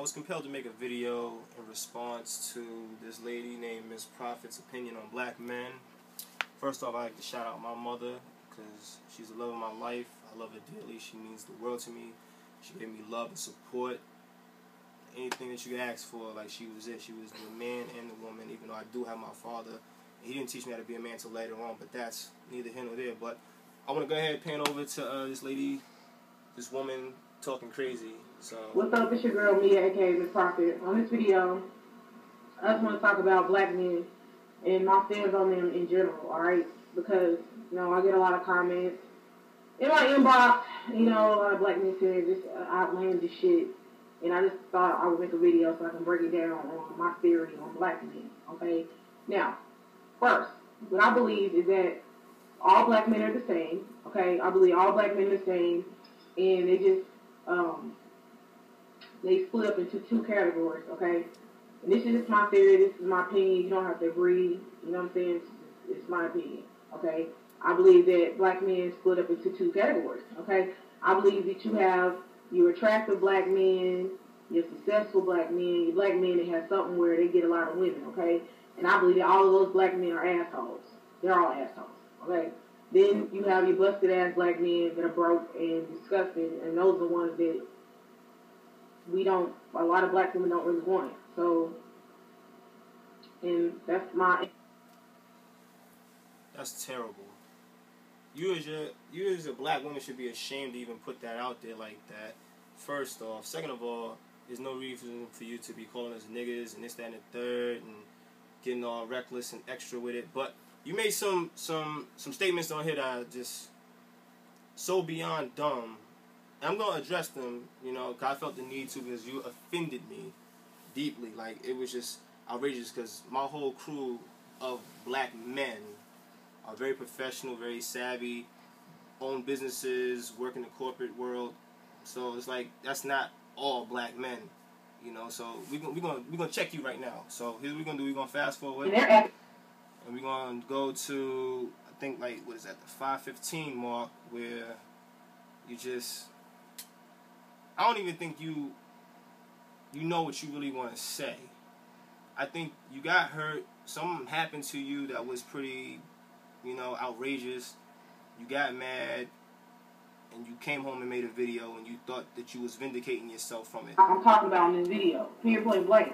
was compelled to make a video in response to this lady named MsProphet's opinion on black men. First off, I'd like to shout out my mother, because she's the love of my life. I love her dearly. She means the world to me. She gave me love and support. Anything that you could ask for, like, she was it. She was the man and the woman, even though I do have my father. He didn't teach me how to be a man until later on, but that's neither here nor there. But I want to go ahead and pan over to this lady, this woman talking crazy. So what's up? It's your girl Mia, aka MsProphet. On this video, I just want to talk about black men and my stance on them in general, alright? Because, you know, I get a lot of comments in my inbox, you know, a lot of black men saying just outlandish shit. And I just thought I would make a video so I can break it down on my theory on black men, okay? Now, first, what I believe is that all black men are the same, okay? I believe all black men are the same, and they just, they split up into two categories, okay? And this is just my theory, this is my opinion, you don't have to agree, you know what I'm saying? It's my opinion, okay? I believe that black men split up into two categories, okay? I believe that you have your attractive black men, your successful black men, your black men that have something where they get a lot of women, okay? And I believe that all of those black men are assholes. They're all assholes, okay? Then you have your busted ass black men that are broke and disgusting, and those are the ones that a lot of black women don't really want. So, and that's terrible. You as a black woman should be ashamed to even put that out there like that. First off. Second of all, there's no reason for you to be calling us niggas and this, that, and the third, and getting all reckless and extra with it. But you made some statements on here that are just so beyond dumb. And I'm gonna address them, you know, because I felt the need to, because you offended me deeply. Like, it was just outrageous, because my whole crew of black men are very professional, very savvy, own businesses, work in the corporate world. So it's like, that's not all black men, you know. So we're gonna check you right now. So here's what we're gonna do. We're gonna fast forward, and we're gonna go to, I think, like, what is that, the 5:15 mark, where you just, I don't even think you know what you really want to say. I think you got hurt. Something happened to you that was pretty, you know, outrageous. You got mad, and you came home and made a video, and you thought that you was vindicating yourself from it. I'm talking about in this video, point blank.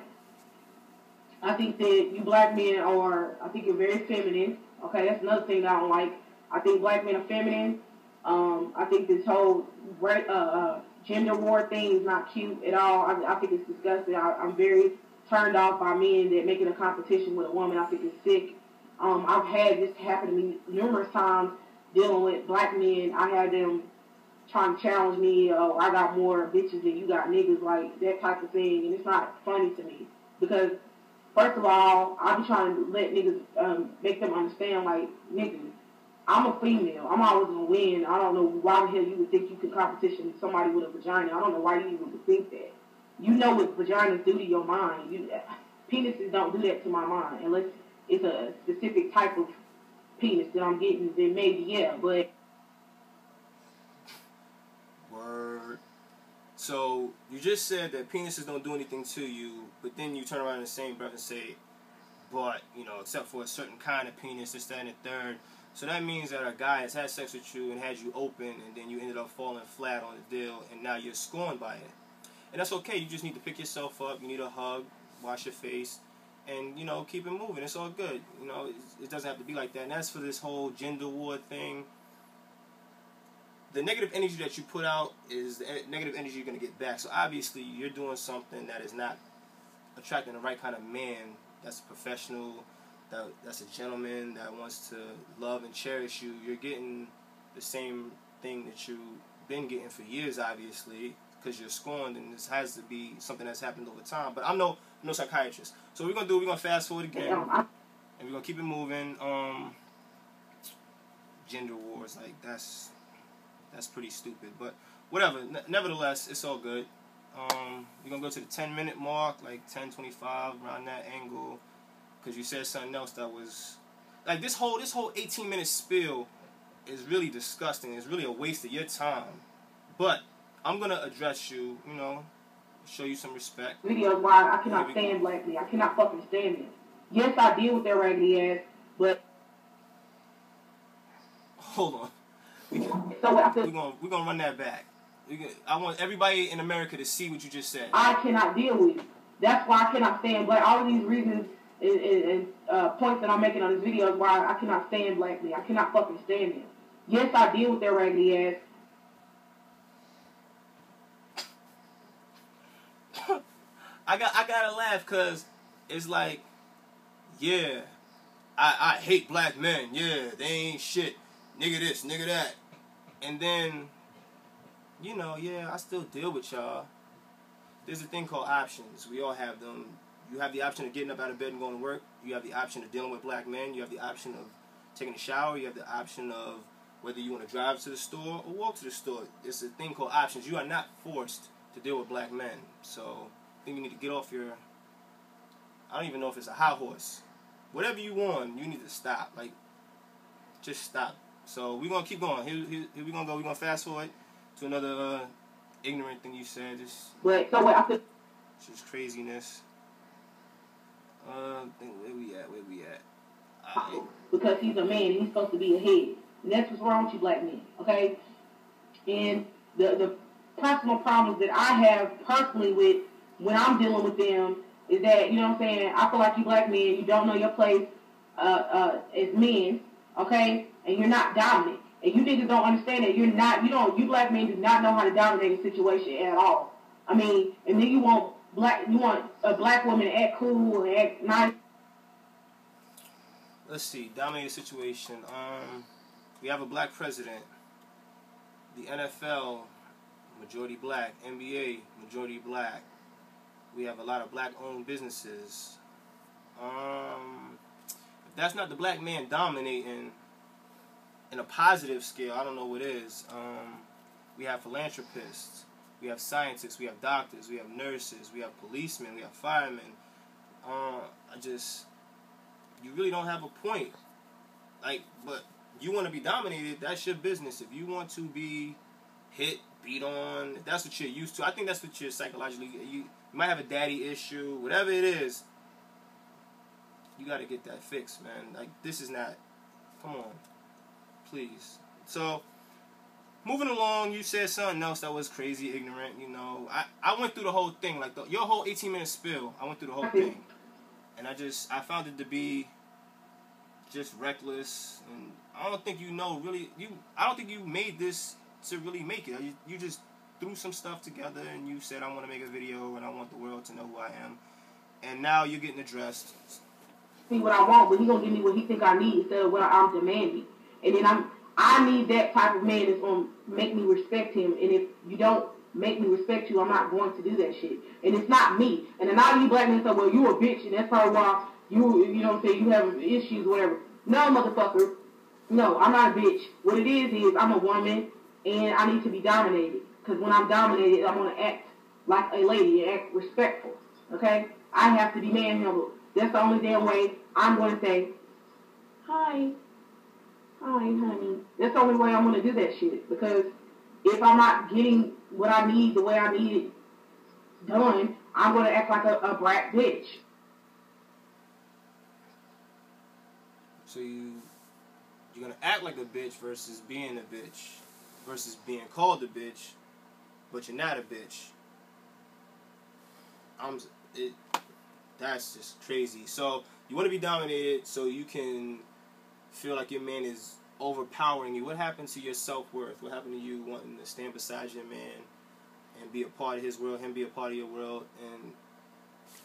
I think that you black men I think you're very feminine. Okay, that's another thing that I don't like. I think black men are feminine. I think this whole gender war thing is not cute at all. I think it's disgusting. I'm very turned off by men that make it a competition with a woman. I think it's sick. I've had this happen to me numerous times dealing with black men. I had them trying to challenge me, I got more bitches than you got niggas, like that type of thing, and it's not funny to me, because first of all, I be trying to let niggas, make them understand, like, niggas, I'm a female, I'm always gonna win. I don't know why the hell you would think you could competition with somebody with a vagina. I don't know why you even would think that. You know what vaginas do to your mind. Penises don't do that to my mind, unless it's a specific type of penis that I'm getting, then maybe, yeah, but... Word. So you just said that penises don't do anything to you, but then you turn around in the same breath and say, but, you know, except for a certain kind of penis, this, that, and the third. So that means that a guy has had sex with you and had you open, and then you ended up falling flat on the deal, and now you're scorned by it. And that's okay. You just need to pick yourself up. You need a hug, wash your face, and, you know, keep it moving. It's all good. You know, it doesn't have to be like that. And as for this whole gender war thing, the negative energy that you put out is the negative energy you're going to get back. So obviously you're doing something that is not attracting the right kind of man that's a professional, that's a gentleman, that wants to love and cherish you. You're getting the same thing that you've been getting for years, obviously, because you're scorned, and this has to be something that's happened over time. But I'm no psychiatrist. So what we're going to fast forward again, and we're going to keep it moving. Gender wars, like, that's pretty stupid, but whatever. Nevertheless, it's all good. We're gonna go to the 10-minute mark, like 10:25, around that angle, because you said something else that was like this whole 18-minute spiel is really disgusting. It's really a waste of your time. But I'm gonna address you, you know, show you some respect. Videos why I cannot stand black men. I cannot fucking stand them. Yes, I deal with their raggedy ass, but hold on. We're gonna run that back. I want everybody in America to see what you just said. I cannot deal with it. That's why I cannot stand black. All of these reasons and points that I'm making on this video is why I cannot stand black men. I cannot fucking stand them. Yes, I deal with their raggedy ass. I gotta laugh because it's like, yeah, I hate black men. Yeah, they ain't shit. Nigga this, nigga that. And then, you know, yeah, I still deal with y'all. There's a thing called options. We all have them. You have the option of getting up out of bed and going to work. You have the option of dealing with black men. You have the option of taking a shower. You have the option of whether you want to drive to the store or walk to the store. It's a thing called options. You are not forced to deal with black men. So I think you need to get off your, I don't even know if it's a high horse. Whatever you want, you need to stop. Like, just stop. So we're going to keep going. Here we're going to go. We're going to fast forward to another ignorant thing you said. Wait, so wait, just craziness. Where we at? Because he's a man and he's supposed to be a head. And that's what's wrong with you black men, okay? And the personal problems that I have personally with when I'm dealing with them is that, you know what I'm saying, I feel like you black men, you don't know your place as men, okay? And you're not dominant. And you niggas don't understand that you black men do not know how to dominate a situation at all. I mean, and then you want a black woman to act cool and act nice. Let's see, dominate a situation. We have a black president. The NFL, majority black. NBA, majority black. We have a lot of black-owned businesses. If that's not the black man dominating in a positive scale, I don't know what is. We have philanthropists. We have scientists. We have doctors. We have nurses. We have policemen. We have firemen. You really don't have a point. Like, but you want to be dominated, that's your business. If you want to be hit, beat on, if that's what you're used to. I think that's what you're psychologically, you might have a daddy issue, whatever it is, you got to get that fixed, man. Like, this is not, come on, please. So, moving along, you said something else that was crazy, ignorant, you know. I went through the whole thing, like your whole 18-minute spill, I went through the whole thing. And I found it to be just reckless, and I don't think I don't think you made this to really make it. You just threw some stuff together, and you said, I want to make a video, and I want the world to know who I am. And now you're getting addressed. See what I want, but he's going to give me what he think I need instead of what I'm demanding. And then I need that type of man that's going to make me respect him, and if you don't make me respect you, I'm not going to do that shit. And it's not me. And then all you black men say, well, you a bitch, and that's probably why you know what I'm saying, you have issues, whatever. No, motherfucker. No, I'm not a bitch. What it is I'm a woman, and I need to be dominated. Because when I'm dominated, I'm going to act like a lady, and act respectful. Okay? I have to be manhandled. That's the only damn way I'm going to say, hi, honey. That's the only way I'm going to do that shit. Because if I'm not getting what I need the way I need it done, I'm going to act like a brat bitch. So you're going to act like a bitch versus being a bitch, versus being called a bitch, but you're not a bitch. That's just crazy. So you want to be dominated so you can feel like your man is overpowering you. What happened to your self-worth? What happened to you wanting to stand beside your man and be a part of his world, him be a part of your world, and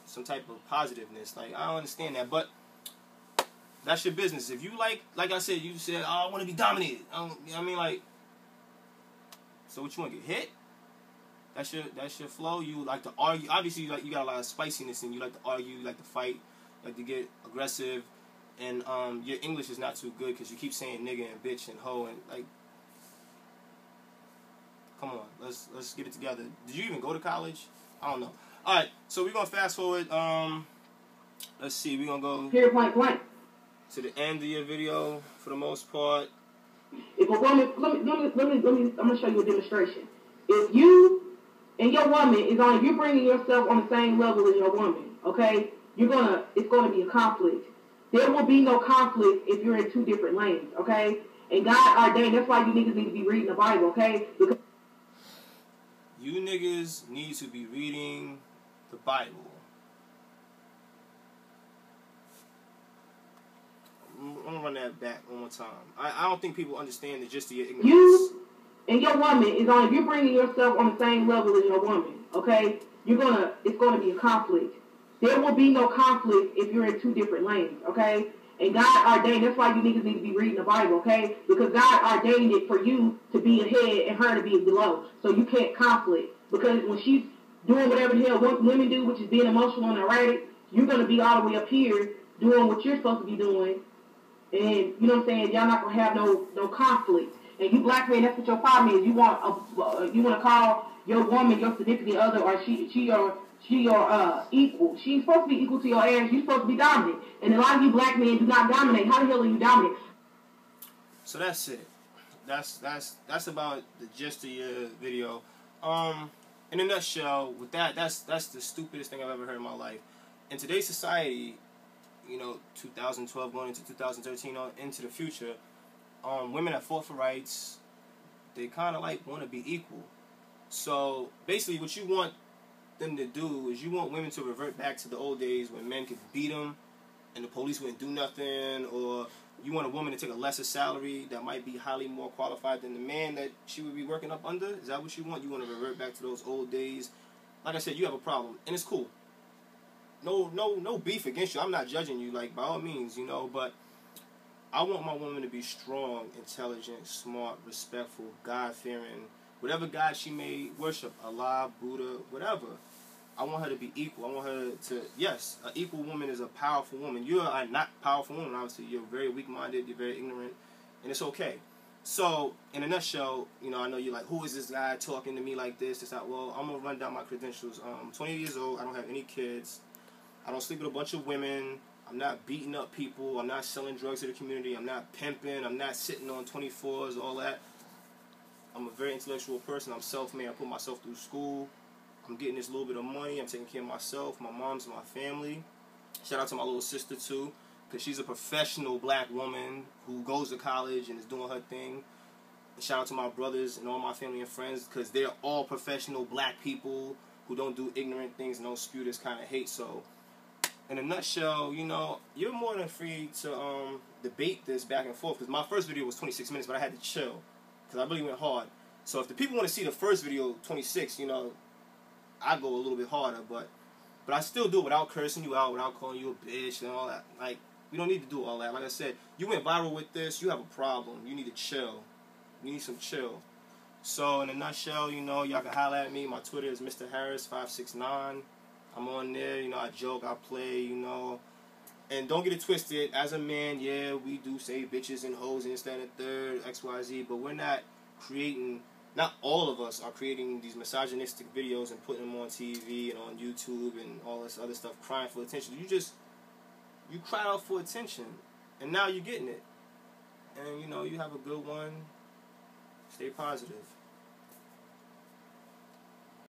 some type of positiveness? Like, I don't understand that, but that's your business. If you like I said, you said, oh, I want to be dominated. You know what I mean? Like, so what, you want to get hit? That's your flow. You like to argue. Obviously, you got a lot of spiciness, and you like to argue, you like to fight, you like to get aggressive. And your English is not too good because you keep saying nigga and bitch and hoe, and like, come on, let's get it together. Did you even go to college? I don't know. All right, so we're gonna fast forward. Let's see, we're gonna go here point blank to the end of your video for the most part. If a woman, let me, I'm gonna show you a demonstration. If you and your woman is on, if you're bringing yourself on the same level as your woman, okay, it's gonna be a conflict. There will be no conflict if you're in two different lanes, okay? And God ordained, that's why you niggas need to be reading the Bible, okay? Because you niggas need to be reading the Bible. I'm gonna run that back one more time. I don't think people understand the gist of your ignorance. You and your woman is on, if you're bringing yourself on the same level as your woman, okay, it's gonna be a conflict. There will be no conflict if you're in two different lanes, okay? And God ordained, that's why you niggas need to be reading the Bible, okay? Because God ordained it for you to be ahead and her to be below. So you can't conflict. Because when she's doing whatever the hell women do, which is being emotional and erratic, you're going to be all the way up here doing what you're supposed to be doing. And, you know what I'm saying, y'all not going to have no conflict. And you black men, that's what your problem is. You want to call your woman your significant other, or she your equal. She's supposed to be equal to your ass. You're supposed to be dominant. And a lot of you black men do not dominate. How the hell are you dominant? So that's it. That's about the gist of your video. In a nutshell, with that's the stupidest thing I've ever heard in my life. In today's society, 2012 going into 2013 into the future, women that fought for rights, they kind of like want to be equal. So basically, what you want them to do is you want women to revert back to the old days when men could beat them and the police wouldn't do nothing, or you want a woman to take a lesser salary that might be highly more qualified than the man that she would be working up under. Is that what you want? You want to revert back to those old days? Like I said, you have a problem, and it's cool. No beef against you. I'm not judging you, like, by all means, but I want my woman to be strong, intelligent, smart, respectful, God-fearing, whatever God she may worship, Allah, Buddha, whatever. I want her to be equal. I want her to, yes, an equal woman is a powerful woman. You are not powerful woman, obviously. You're very weak-minded, you're very ignorant, and it's okay. So, in a nutshell, I know you're like, who is this guy talking to me like this? It's not, well, I'm going to run down my credentials. I'm 20 years old. I don't have any kids. I don't sleep with a bunch of women. I'm not beating up people. I'm not selling drugs to the community. I'm not pimping. I'm not sitting on 24s, all that. I'm a very intellectual person. I'm self-made. I put myself through school. I'm getting this little bit of money. I'm taking care of myself, my mom's, and my family. Shout out to my little sister, too, because she's a professional black woman who goes to college and is doing her thing. And shout out to my brothers and all my family and friends, because they're all professional black people who don't do ignorant things and don't spew this kind of hate. So, in a nutshell, you're more than free to debate this back and forth, because my first video was 26 minutes, but I had to chill, because I really went hard. So if the people want to see the first video, 26, I go a little bit harder, but I still do it without cursing you out, without calling you a bitch and all that. Like, we don't need to do all that. Like I said, you went viral with this, you have a problem. You need to chill. You need some chill. So, in a nutshell, y'all can holler at me. My Twitter is Mr. Harris569. I'm on there, I joke, I play, And don't get it twisted. As a man, yeah, we do say bitches and hoes and this, that, and the third, XYZ, but we're not creating... Not all of us are creating these misogynistic videos and putting them on TV and on YouTube and all this other stuff, crying for attention. You cried out for attention, and now you're getting it. And, you have a good one. Stay positive.